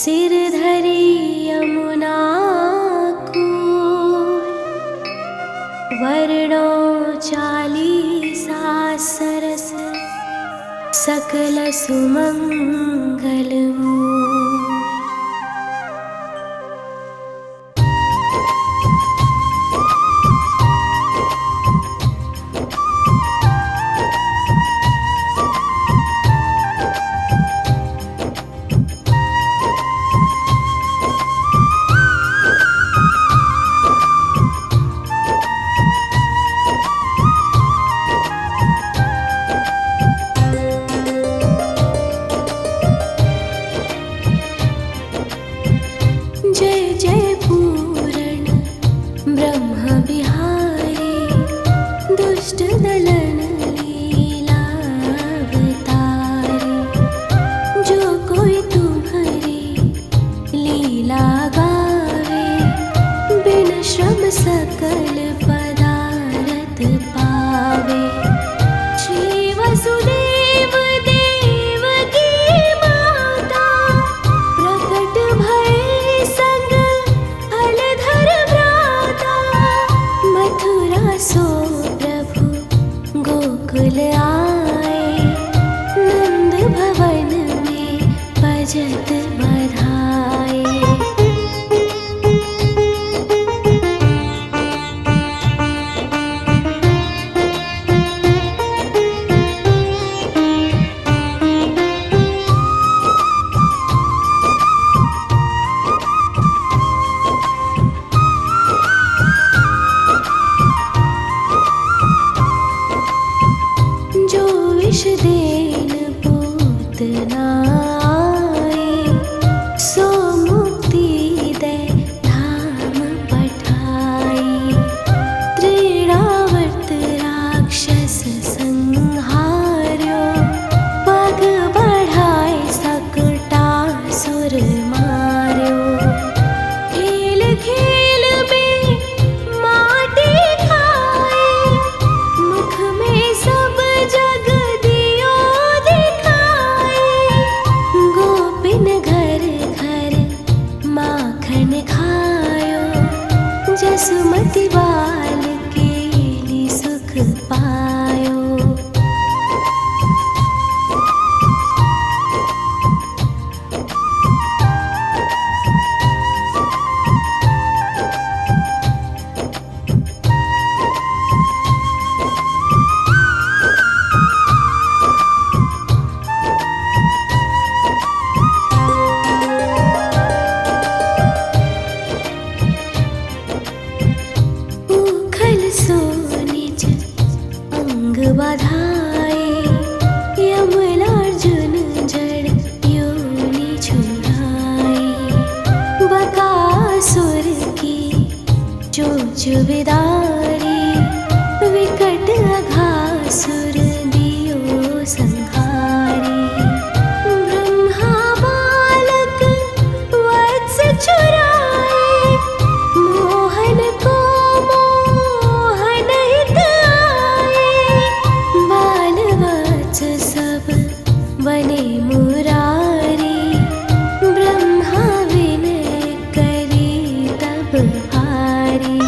सिर धरी यमुना कूल, वर्णो चालीसा सरस, सकल सुमंगल मूल। जय जय पूरण ब्रह्म बिहारी, दुष्ट दलन लीलावतारी। जो कोई तुम्हारी लीला गावे, बिन श्रम सकल पदारथ पावे। श्री वसुदेव देवकी माता, प्रकट भय संग फलधर भ्राता। मथुरा सो प्रभु गोकुल आए, नंद भवन में बजत बधाए। जो विष देन पूतना आए, सो मुक्ति दे धाम पठाई। त्रिरावर्त राक्षस संहार्यो, पग बढ़ाए सकटासुर मार्यो। खेल खेल में माटी खाए, मुख में सब जग दियो दिखाए। गोपिन घर घर माखन खायो, जसुमति बाल केली सुख पायो। उखल सो निज अंग बधाए, यमलार्जुन जड़ योनि छुड़ाए। बकासुर की चोंच विदारी, विकट अघासुर दियो संहारी। ब्रह्मा बालक वत्स चुराए, मोहन को मोहन हित आए। बाल वत्स सब बने मुरारी, ब्रह्मा विनय करी तब हारी।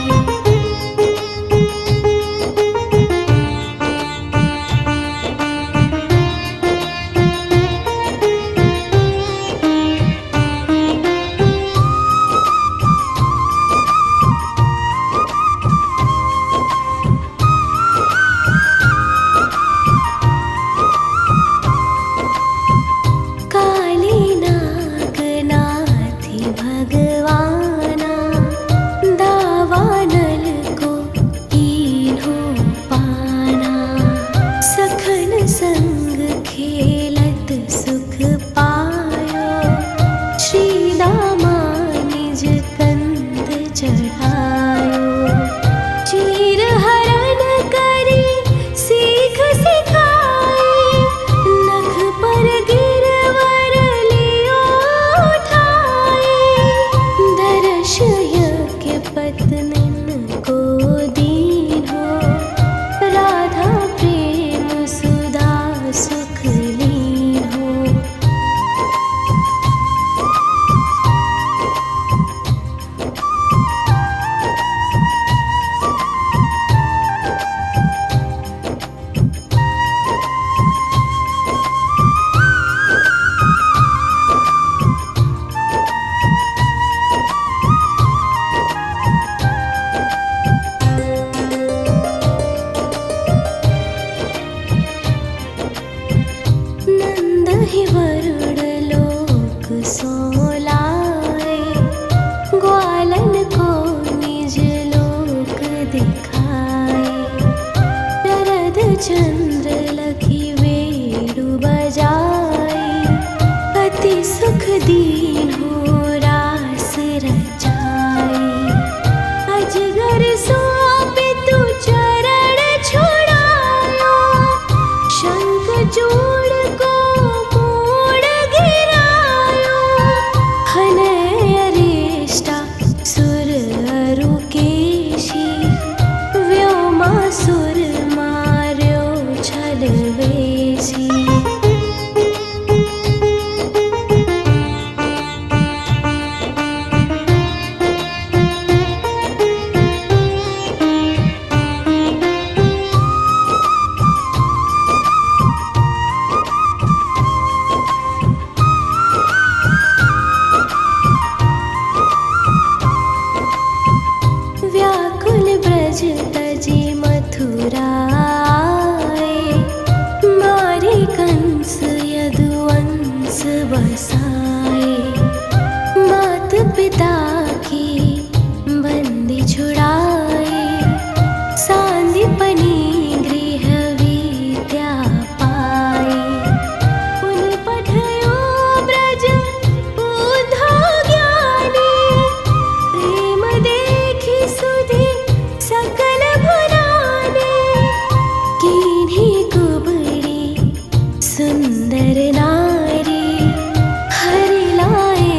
अति सुख दीन्हो रास रचाए। अजगर सौंपे तू चरण छुड़ायो, शंख चूड़ को मोड़ गिरायो। हनय अरिष्टा सुर अरुकेशी, व्योमासुर मार्यो छलवेशी। व्याकुल ब्रज तजे मथुरा आए, मारे कंस यदुवंश बसाए। मात पिता की बंदी छुड़ाए, सांदीपनि गृह विद्या पाए। पुन पठयो ब्रज बुद्धो ज्ञानी, प्रेम देखि सुधि सकल भुलाने। कीन्ही कुबड़ी सुंदर नारी, हरि लाए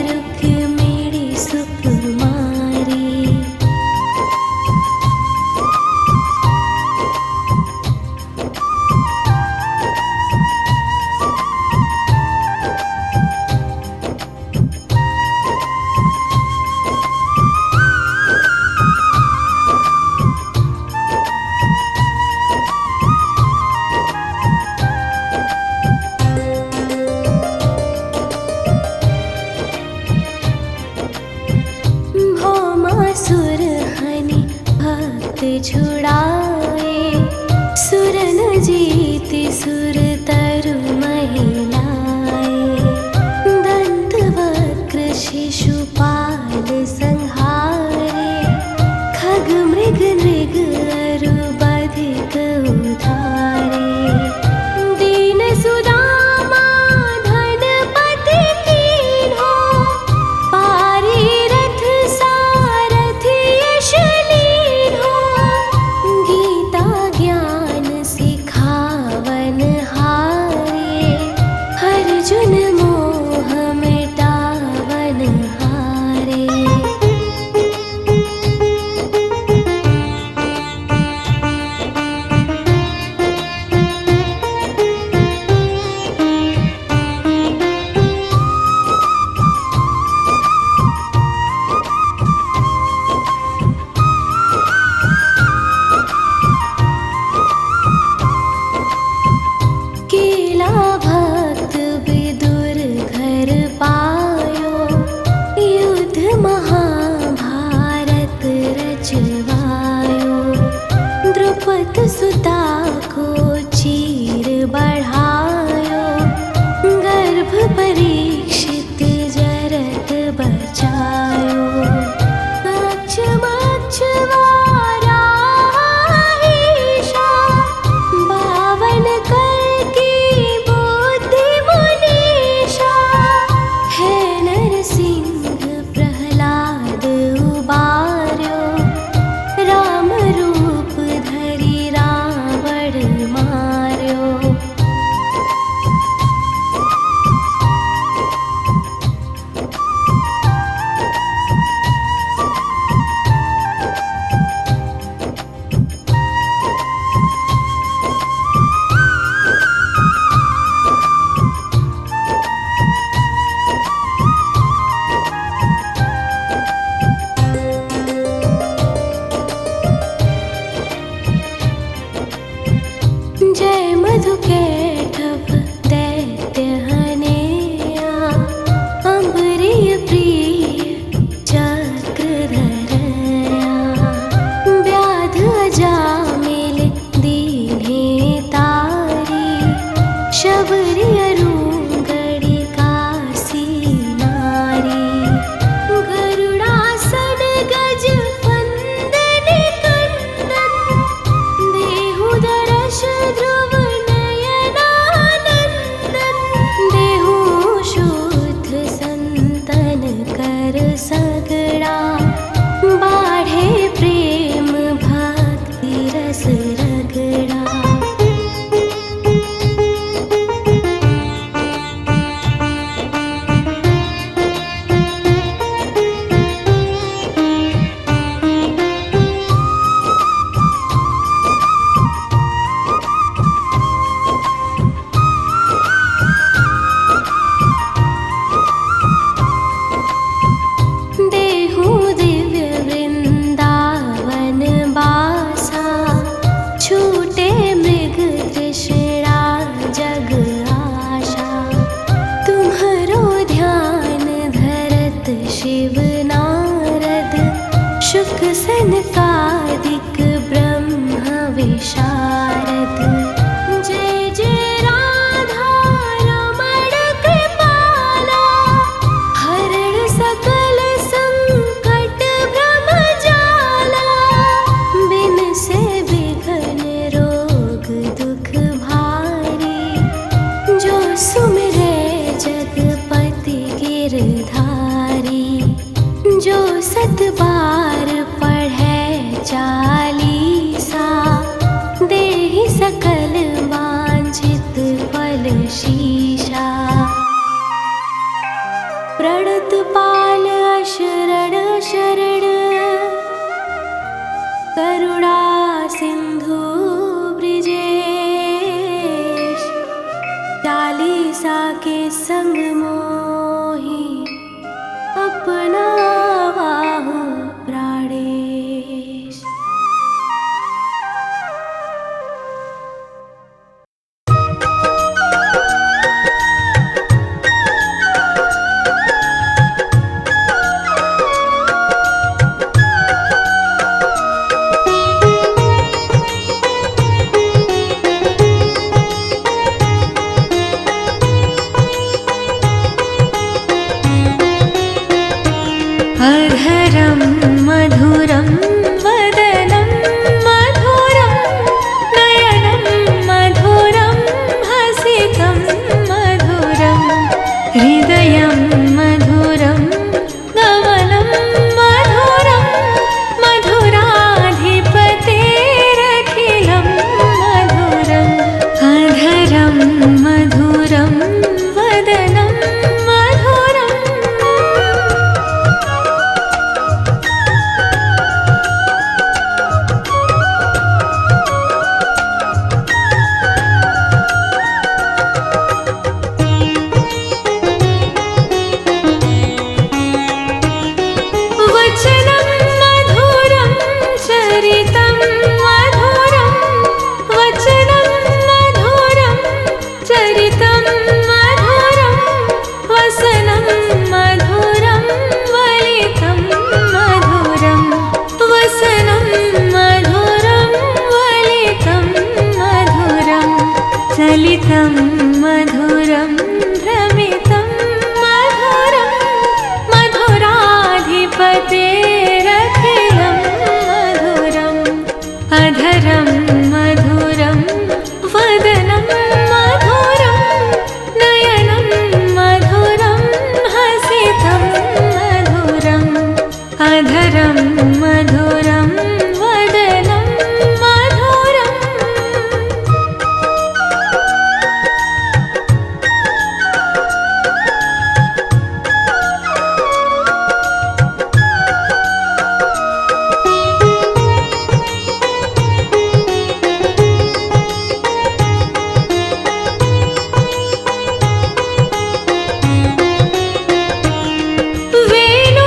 रुक्मिणी सुकुमारी। भौमासुर हनि भक्त छुड़ाए, सुरन जीति सुर तरु महिलाए। दंत वक्र शिशुपाल संहारे, खग मृग नृग अरु बधिक उधारे। दीन सुदामा धनपति कीन्हो, पारी रथ सारथि यश लीन्हो। शिव नारद शुक सनकादिक ब्रह्म विशारद। जय जय राधा रमण कृपाला, हरण सकल संकट भ्रम जाला। बिन से विघ्न रोग दुख भारी, जो सुमिरे जगपति गिरधारी। जो सत बार पढ़े चालीसा, देहि सकल वांछित फल शीशा। प्रणत पाल अशरण शरण, करुणा सिंधु ब्रिजेश। चालीसा के संग मोहि अपना बाहु प्राणेश। अधरं मधुरं वदनं मधुरं, नयनं मधुरं हसितं मधुरं। हृदयं मधुरं गमनं मधुरं, मधुराधिपतेरखिलं मधुरम्। अधरं मधुरं वदनं मधुरम्। वचनं मधुरं चरितं मधुरं, वचनं मधुरं चरितं मधुरं। वसनं मधुरं वलितं मधुरं, वसनं मधुरं वलितं मधुरं। चलितं मधुरं भ्रमितं मधुरं, मधुराधिपतेरखिलं मधुरम्। अधरं मधुरं वदनं मधुरं, नयनं मधुरं हसितं मधुरम्। अधरं मधुरं वदनं मधुरम्।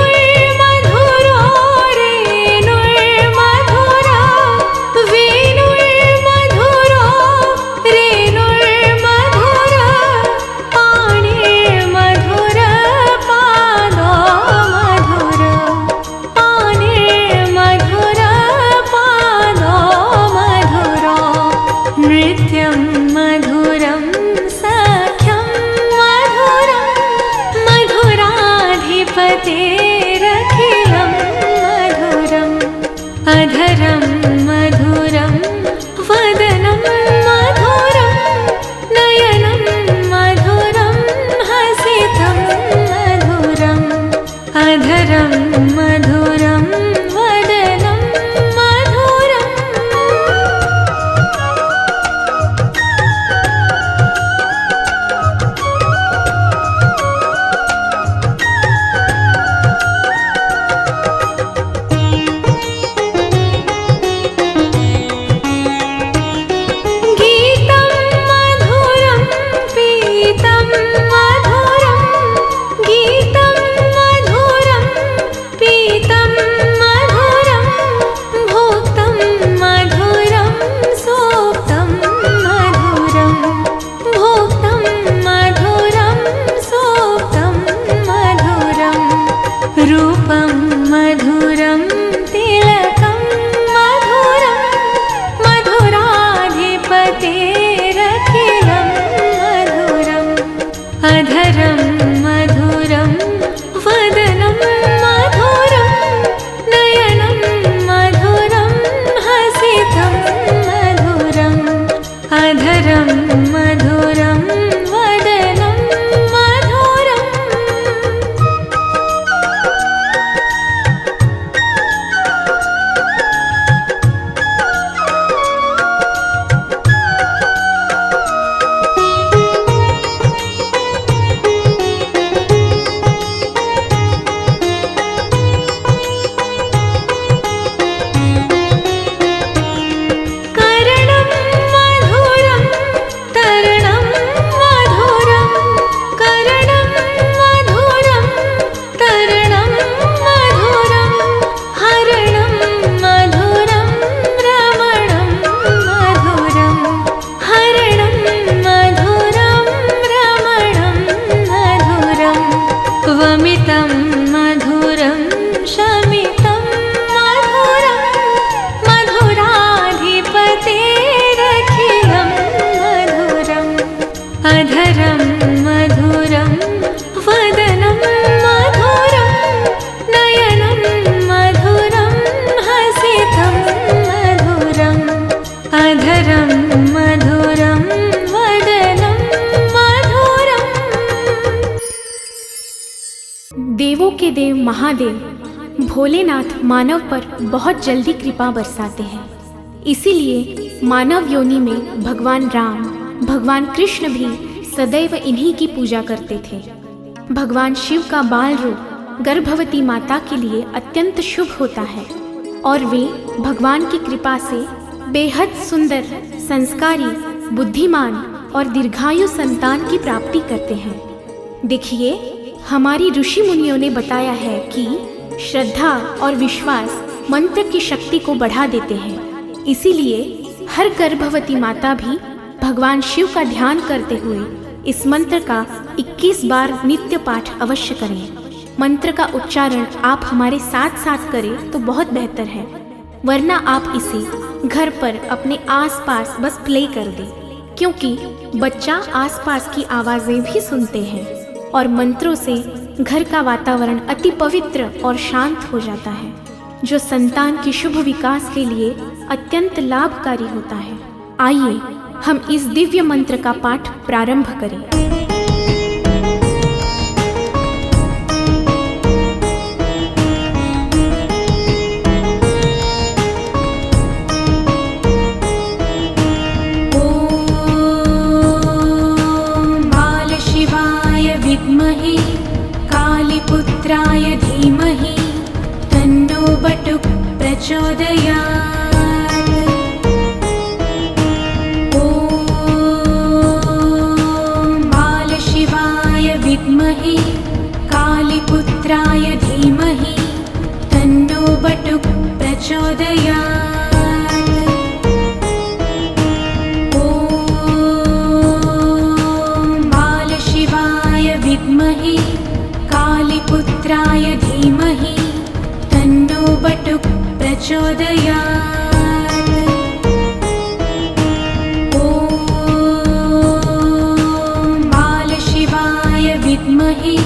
वेणुर्मधुरो रेणुर्मधुरा, वेणुर्मधुरो रेणुर्मधुरा। पाणिर्मधुर पादो मधुर, पाणिर्मधुर पादो मधुरो। नृत्यं मधुरं सख्यं मधुरं, मधुराधिपतेरखिलं मधुरम्। अधरं मधुरं वदनं मधुरं, नयनं मधुरं हसितं मधुरम्। अधरं मधुरं वदनं मधुरम्। देवों के देव महादेव भोलेनाथ मानव पर बहुत जल्दी कृपा बरसाते हैं। इसीलिए मानव योनि में भगवान राम, भगवान कृष्ण भी सदैव इन्हीं की पूजा करते थे। भगवान शिव का बाल रूप गर्भवती माता के लिए अत्यंत शुभ होता है और वे भगवान की कृपा से बेहद सुंदर, संस्कारी, बुद्धिमान और दीर्घायु संतान की प्राप्ति करते हैं। देखिए, हमारी ऋषि मुनियों ने बताया है कि श्रद्धा और विश्वास मंत्र की शक्ति को बढ़ा देते हैं। इसीलिए हर गर्भवती माता भी भगवान शिव का ध्यान करते हुए इस मंत्र का 21 बार नित्य पाठ अवश्य करें। मंत्र का उच्चारण आप हमारे साथ साथ करें तो बहुत बेहतर है, वरना आप इसे घर पर अपने आसपास बस प्ले कर दें, क्योंकि बच्चा आसपास की आवाज़ें भी सुनते हैं और मंत्रों से घर का वातावरण अति पवित्र और शांत हो जाता है, जो संतान के शुभ विकास के लिए अत्यंत लाभकारी होता है। आइए हम इस दिव्य मंत्र का पाठ प्रारंभ करें। विद्महे कालीपुत्राय धीमहि तन्नो बटुक प्रचोदयात्। ॐ बालशिवाय विद्महे कालीपुत्राय धीमहि तन्नो बटुक प्रचोदयात्। विद्महे कालीपुत्राय धीमहि तन्नो बटुक प्रचोदयात्। ॐ बालशिवाय विद्महे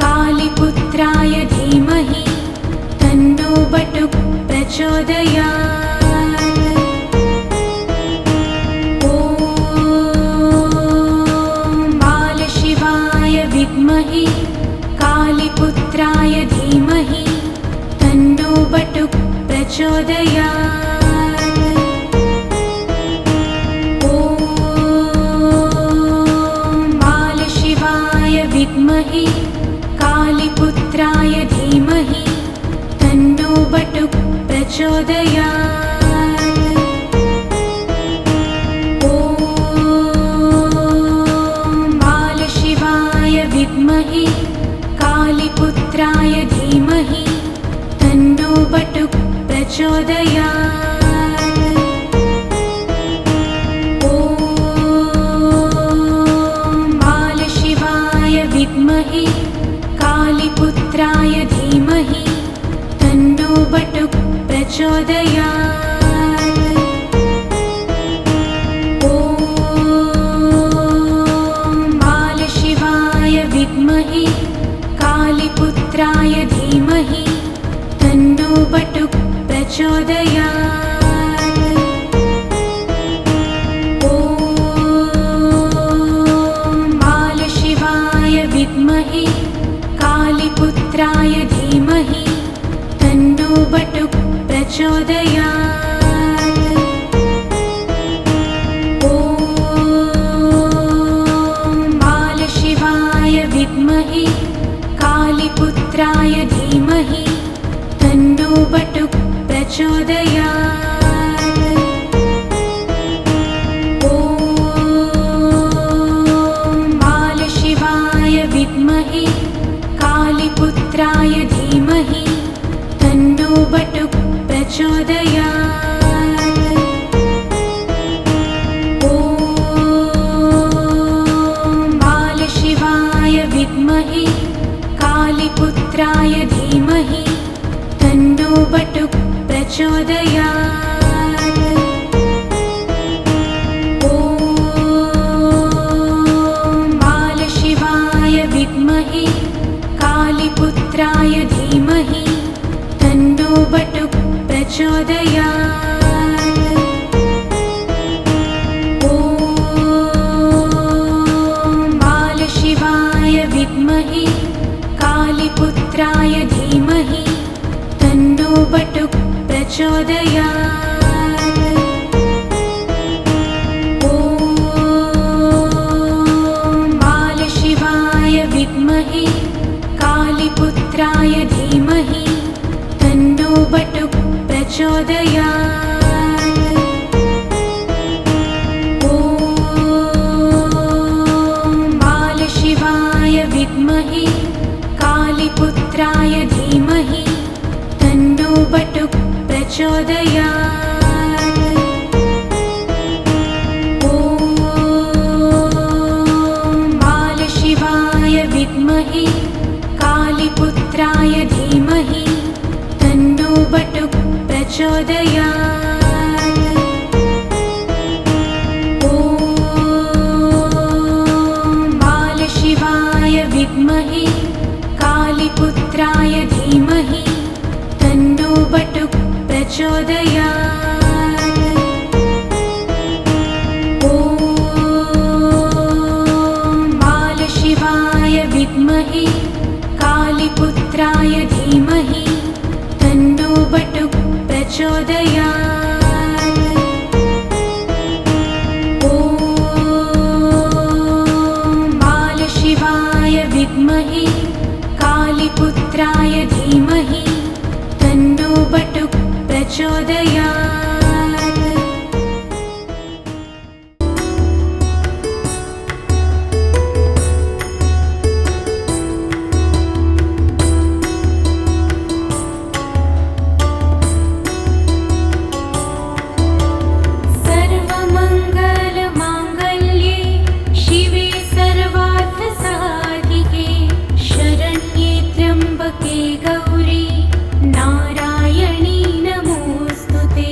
कालीपुत्राय धीमहि तन्नो बटुक प्रचोदयात्। विद्महे कालीपुत्राय धीमहि तन्नो बटुक प्रचोदयात्। ॐ बालशिवाय विद्महे कालीपुत्राय धीमहि तन्नो बटुक प्रचोदयात्। विद्महे कालीपुत्राय धीमहि तन्नो बटुक प्रचोदयात्। ॐ बालशिवाय विद्महे कालीपुत्राय धीमहि तन्नो बटुक प्रचोदयात्। विद्महे कालीपुत्राय धीमहि तन्नो बटुक प्रचोदयात्। ॐ बालशिवाय विद्महे कालीपुत्राय धीमहि तन्नो बटुक प्रचोदयात्। विद्महे कालीपुत्राय धीमहि तन्नो बटुक प्रचोदयात्। ॐ बालशिवाय विद्महे कालीपुत्राय धीमहि तन्नो बटुक प्रचोदयात्। विद्महे कालीपुत्राय धीमहि तन्नो बटुक प्रचोदयात्। ॐ बालशिवाय विद्महे कालीपुत्राय धीमहि तन्नो बटुक प्रचोदयात्। ॐ बालशिवाय विद्महे प्रचोदयात् ॐ बालशिवाय विद्महे कालीपुत्राय धीमहि तन्नो बटुक प्रचोदयात् ॐ बालशिवाय विद्महे कालीपुत्राय धीमहि तन्नो बटुक प्रचोदयात् ॐ बालशिवाय विद्महे कालीपुत्राय धीमहि तन्नो बटुक प्रचोदयात् ॐ बालशिवाय विद्महे कालीपुत्राय धीमहि तन्नो बटुक प्रचोदयात् ॐ बालशिवाय विद्महे कालीपुत्राय धीमहि तन्नो बटुक प्रचोदयात् ॐ बालशिवाय विद्महे कालीपुत्राय धीमहि तन्नो बटुक प्रचोदयात् सर्वमङ्गलमाङ्गल्ये शिवे सर्वार्थसाधिके शरण्ये त्र्यम्बके गौरी नारायणी नमोऽस्तु ते।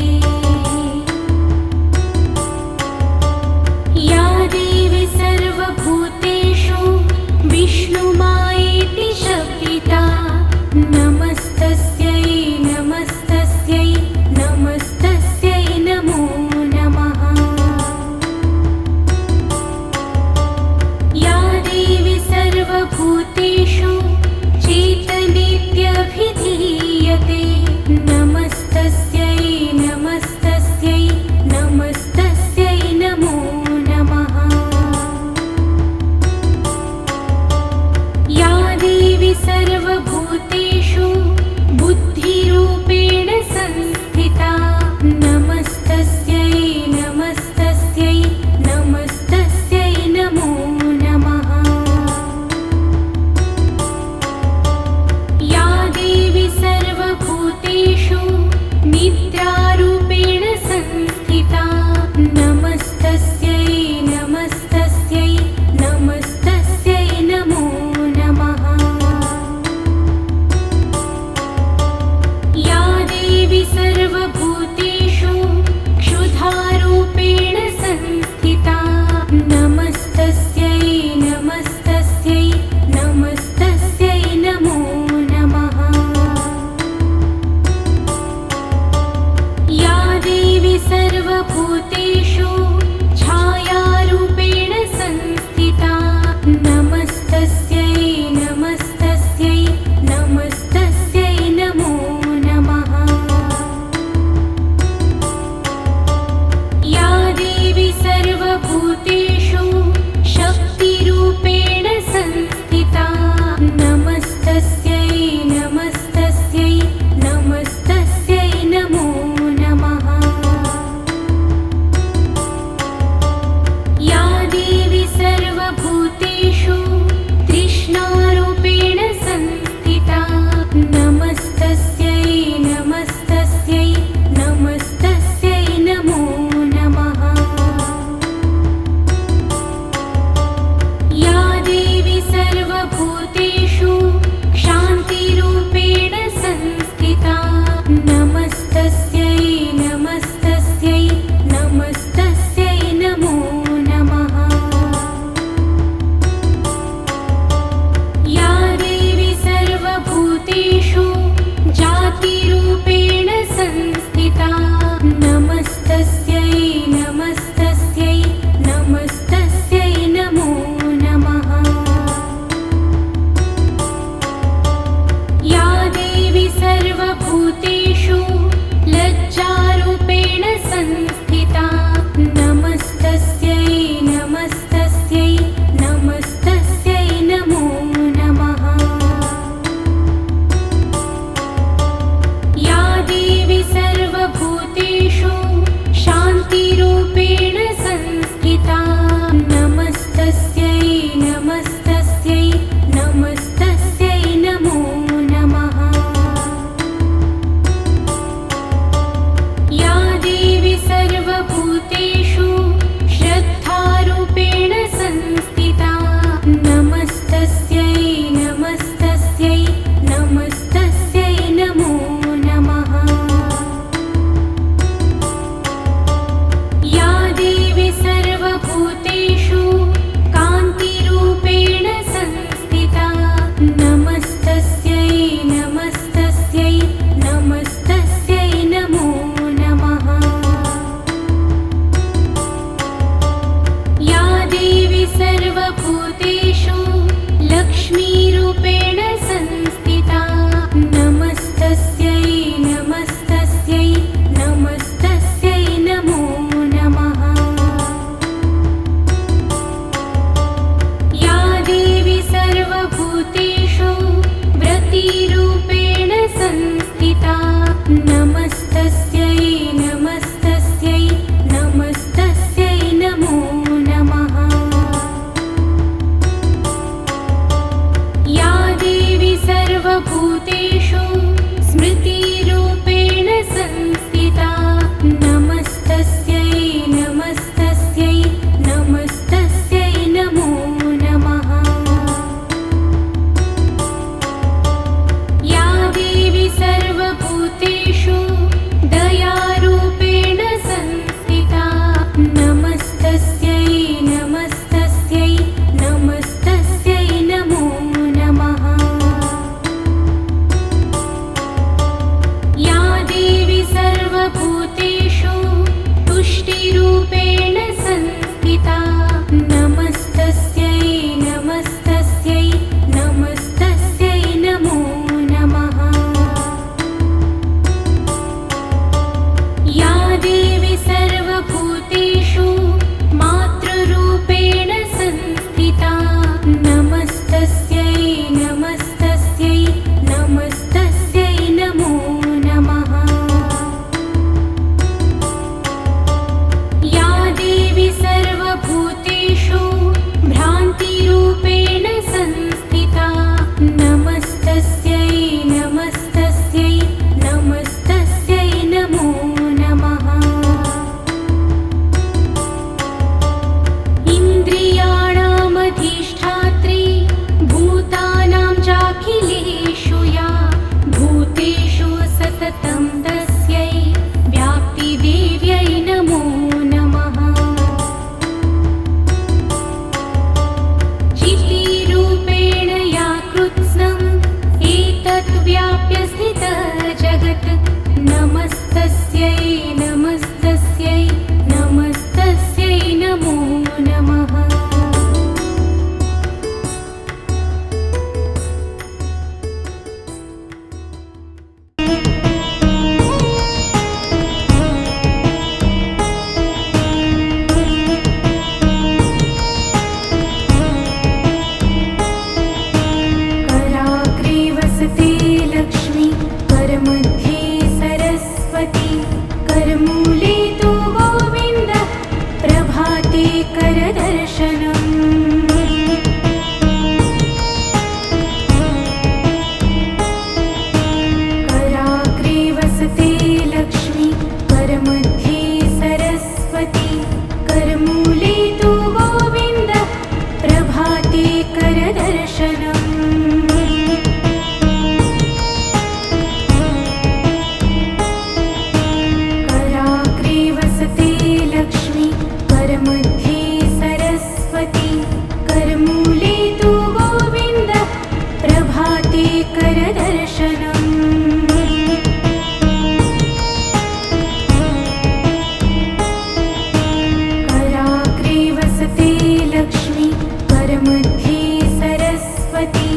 कराग्रे वसते लक्ष्मी करमध्ये सरस्वती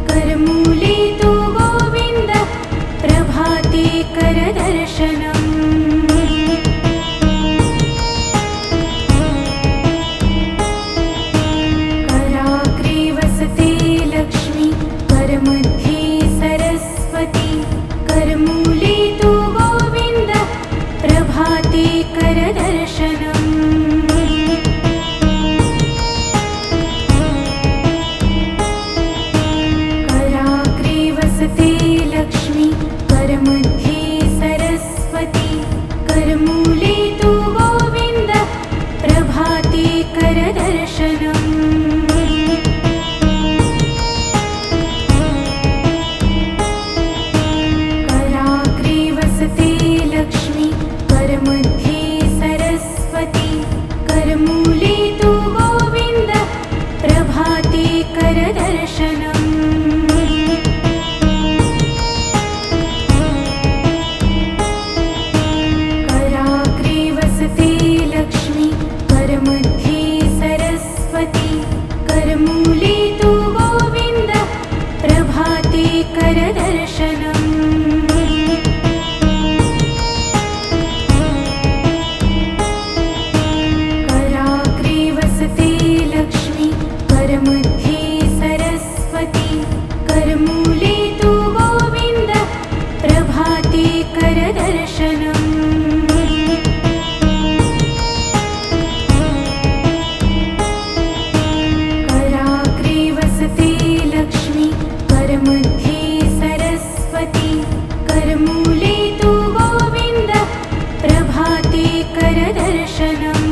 करमूले तु गोविन्द प्रभाते करदर्शनम् कराग्रे वसते लक्ष्मी करमध्ये सरस्वती करमूले तु गोविन्द प्रभाते करदर्शनम् कराग्रे वसते लक्ष्मी करमध्ये सरस्वती करमूले तु गोविन्द प्रभाते करदर्शनम् कराग्रे वसते लक्ष्मी करमध्ये सरस्वती करमूले तु गोविन्द प्रभाते करदर्शनम् कराग्रे वसते लक्ष्मी करमध्ये सरस्वती करमूले तु गोविन्द प्रभाते करदर्शनम् कराग्रे वसते लक्ष्मी करमध्ये सरस्वती करमूले तु गोविन्द प्रभाते करदर्शनम् कराग्रे वसते लक्ष्मी करमध्ये सरस्वती करमूले तु गोविन्द प्रभाते करदर्शनम्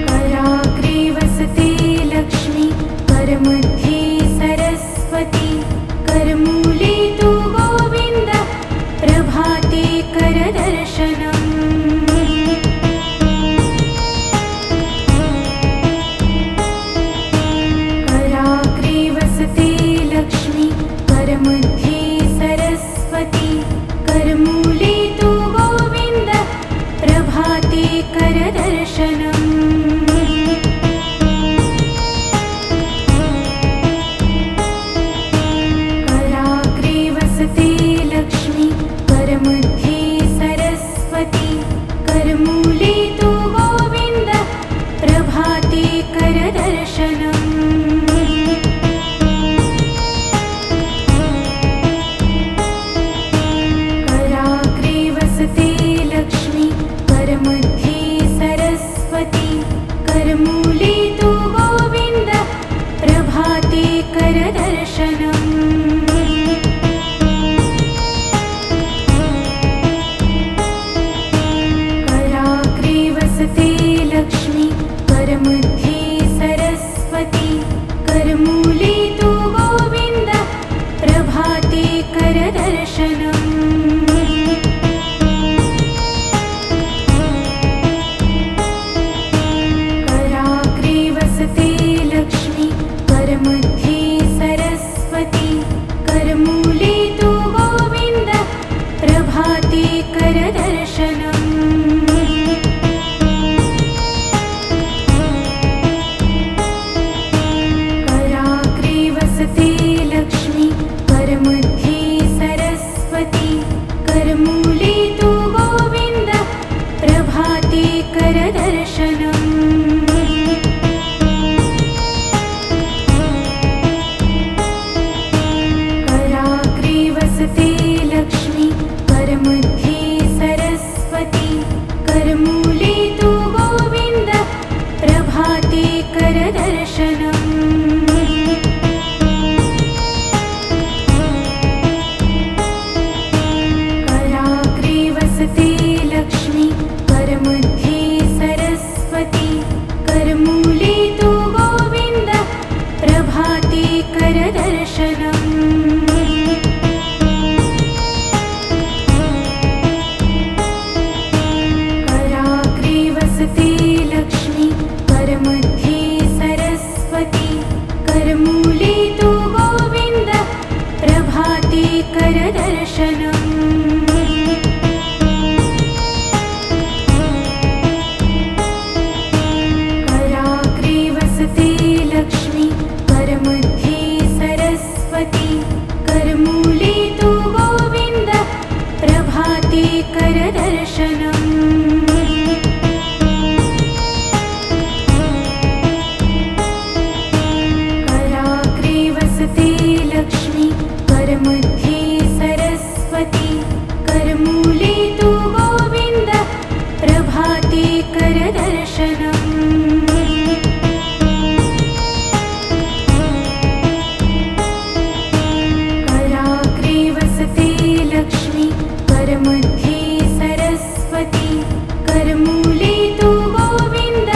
कराग्रे वसते लक्ष्मी करमध्ये सरस्वती करमूले तु गोविन्द प्रभाते करदर्शनम् कराग्रे वसते लक्ष्मी करमध्ये सरस्वती करमूले तु गोविन्द प्रभाते करदर्शनम् कराग्रे वसते लक्ष्मी करमध्ये सरस्वती करमूले तु गोविन्द प्रभाते करदर्शनम् कराग्रे वसते लक्ष्मी करमध्ये सरस्वती करमूले तु गोविन्द प्रभाते करदर्शनम् कराग्रे वसते लक्ष्मी करमध्ये सरस्वती करमूले तु गोविन्द प्रभाते करदर्शनम् कराग्रे वसते लक्ष्मी करमध्ये सरस्वती करमूले तु गोविन्द प्रभाते करदर्शनम् कराग्रे वसते लक्ष्मी करमध्ये सरस्वती करमूले तु गोविन्द प्रभाते करदर्शनम् कराग्रे वसते लक्ष्मी करमध्ये सरस्वती करमूले तु गोविन्द प्रभाते करदर्शनम् कराग्रे वसते लक्ष्मी करमध्ये सरस्वती करमूले तु गोविन्द प्रभाते करदर्शनम् कराग्रे वसते लक्ष्मी करमध्ये करमूले तु गोविन्द प्रभाते करदर्शनम् कराग्रे वसते लक्ष्मी करमध्ये सरस्वती करमूले तु गोविन्द प्रभाते करदर्शनम् कराग्रे वसते लक्ष्मी करमध्ये सरस्वती करमूले तु गोविन्द प्रभाते करदर्शनम् कराग्रे वसते लक्ष्मी करमध्ये सरस्वती करमूले तु गोविन्द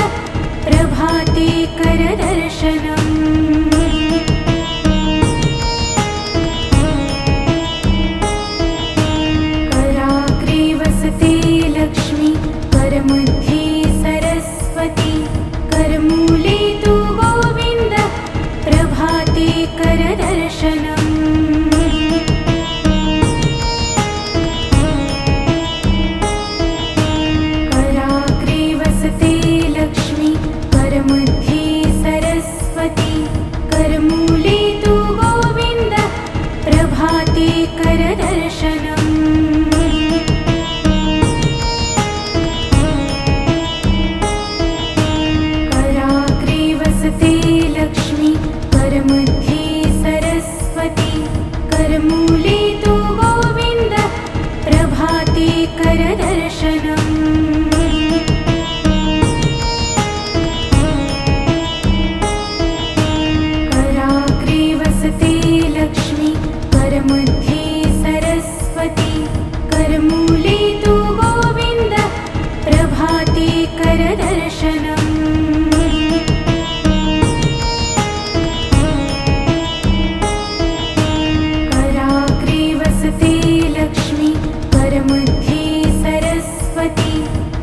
प्रभाते करदर्शनम् कराग्रे वसते लक्ष्मी करमध्ये सरस्वती करमूले तु गोविन्द प्रभाते करदर्शनम् कराग्रे वसते लक्ष्मी करमध्ये सरस्वती करमूले तु गोविन्द प्रभाते करदर्शनम् कराग्रे वसते लक्ष्मी करमध्ये सरस्वती करमूले तु गोविन्द प्रभाते करदर्शनम् कराग्रे वसते लक्ष्मी करमध्ये सरस्वती करमूले तु गोविन्द प्रभाते करदर्शनम् कराग्रे वसते लक्ष्मी करमध्ये सरस्वती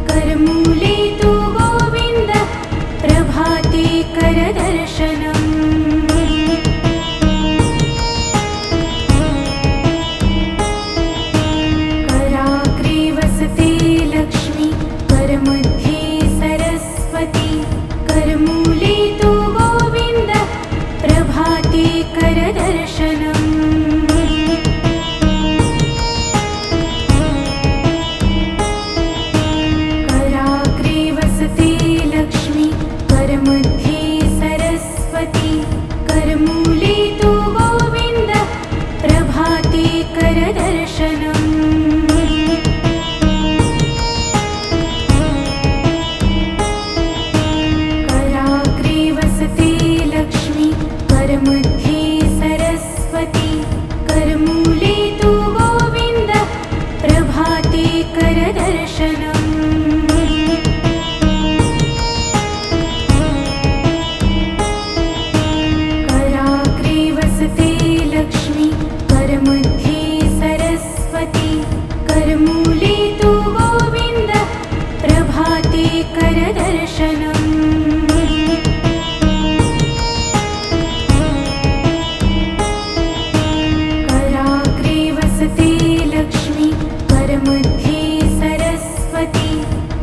करमूले तु गोविन्द प्रभाते करदर्शनम् कराग्रे वसते लक्ष्मी करमध्ये सरस्वती करमूले तु गोविन्द प्रभाते करदर्शनम् कराग्रे वसते लक्ष्मी करमध्ये सरस्वती करमूले तु गोविन्द प्रभाते करदर्शनम् कराग्रे वसते लक्ष्मी करमध्ये सरस्वती करमूले तु गोविन्द प्रभाते करदर्शनम् कराग्रे वसते लक्ष्मी करमध्ये सरस्वती करमूले तु गोविन्द प्रभाते करदर्शनम् कराग्रे वसते लक्ष्मी करमध्ये सरस्वती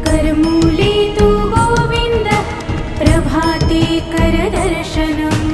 करमूले तु गोविन्द प्रभाते करदर्शनम्